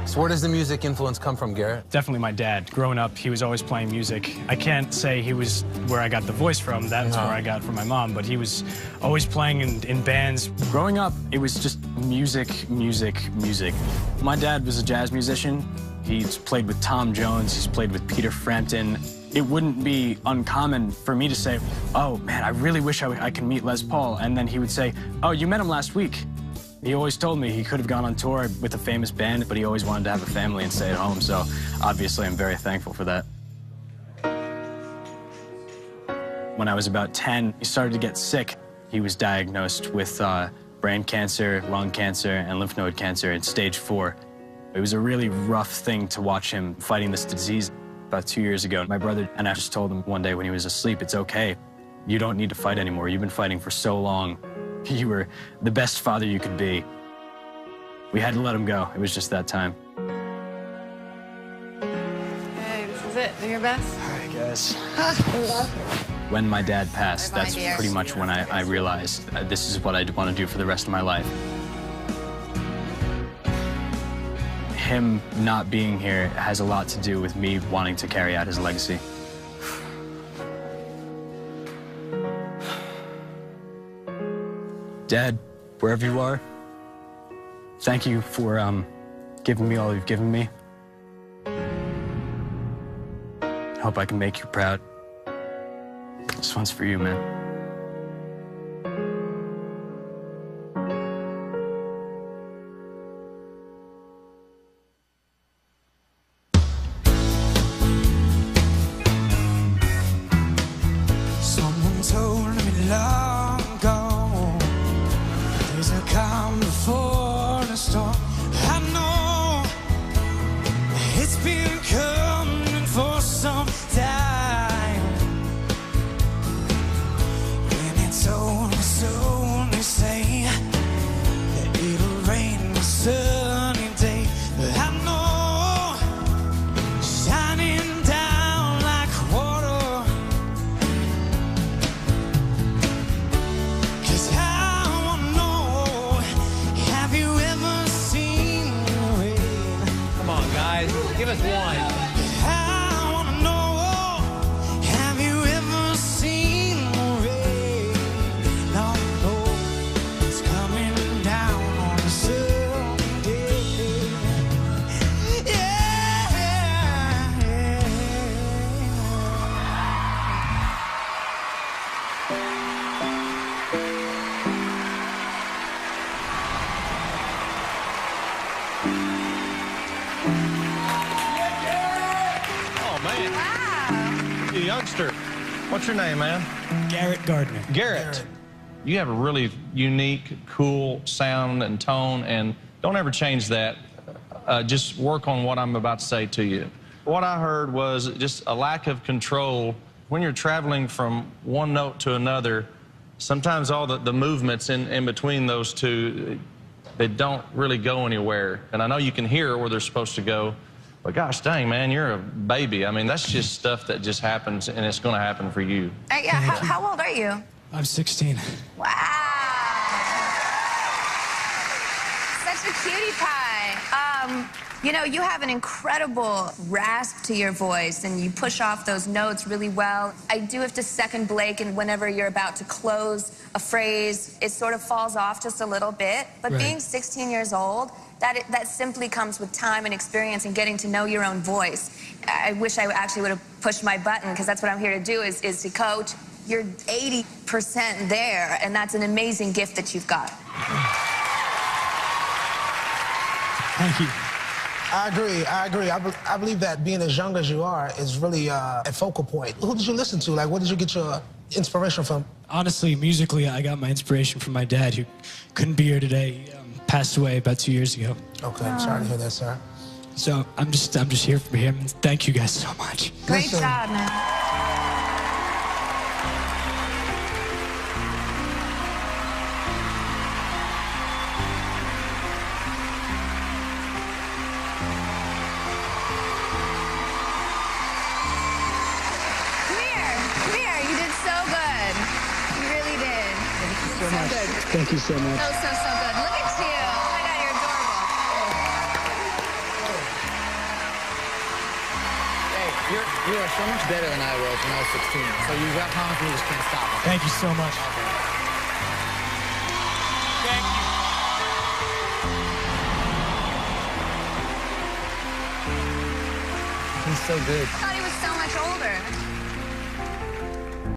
So where does the music influence come from, Garrett? Definitely my dad. Growing up, he was always playing music. I can't say he was where I got the voice from. That's where I got it from my mom, but he was always playing in bands. Growing up, it was just music, music, music. My dad was a jazz musician. He's played with Tom Jones. He's played with Peter Frampton. It wouldn't be uncommon for me to say, oh, man, I really wish I could meet Les Paul. And then he would say, oh, you met him last week. He always told me he could have gone on tour with a famous band, but he always wanted to have a family and stay at home. So obviously, I'm very thankful for that. When I was about 10, he started to get sick. He was diagnosed with brain cancer, lung cancer, and lymph node cancer at stage 4. It was a really rough thing to watch him fighting this disease. About 2 years ago, my brother and I just told him one day when he was asleep, it's okay. You don't need to fight anymore. You've been fighting for so long. You were the best father you could be. We had to let him go. It was just that time. Hey, this is it. Do your best. All right, guys. When my dad passed, that's pretty much when I realized this is what I want to do for the rest of my life. Him not being here has a lot to do with me wanting to carry out his legacy. Dad, wherever you are, thank you for giving me all you've given me. I hope I can make you proud. This one's for you, man. Someone told me long ago there's a calm before the storm. I know it's been coming for some time, and it's only say that it'll rain a sunny day. I know shining down like water, 'cause I wanna know, have you ever seen the rain? Come on, guys, give us one. I wanna know, have you ever seen the rain? No, no, it's coming down on a sunny day. Yeah, yeah. Oh, man. Wow. You youngster. What's your name, man? Garrett Gardner. Garrett. You have a really unique, cool sound and tone, and don't ever change that. Just work on what I'm about to say to you. What I heard was just a lack of control. When you're traveling from one note to another, sometimes all the movements in between those two, they don't really go anywhere. And I know you can hear where they're supposed to go, but gosh dang, man, you're a baby. I mean, that's just stuff that just happens, and it's going to happen for you. Yeah, how old are you? I'm 16. Wow. Such a cutie pie. You know, you have an incredible rasp to your voice, and you push off those notes really well. I do have to second Blake, and whenever you're about to close a phrase, it sort of falls off just a little bit. But Right. being 16 years old, that simply comes with time and experience and getting to know your own voice. I wish I actually would have pushed my button, because that's what I'm here to do, is to coach. You're 80% there, and that's an amazing gift that you've got. Thank you. I agree. I believe that being as young as you are is really a focal point. Who did you listen to? Like, where did you get your inspiration from? Honestly, musically, I got my inspiration from my dad, who couldn't be here today. He passed away about 2 years ago. Okay, I'm sorry to hear that, sir. So I'm just here for him. Thank you guys so much. Great Listen. job, man. Come here. You did so good. You really did. So much. good. Thank you so much. So good. Look at you. Oh my God, you're adorable. You are so much better than I was when I was 16. So you got comments and you just can't stop. Thank you so much. Thank you. He's so good. I thought he was so much older.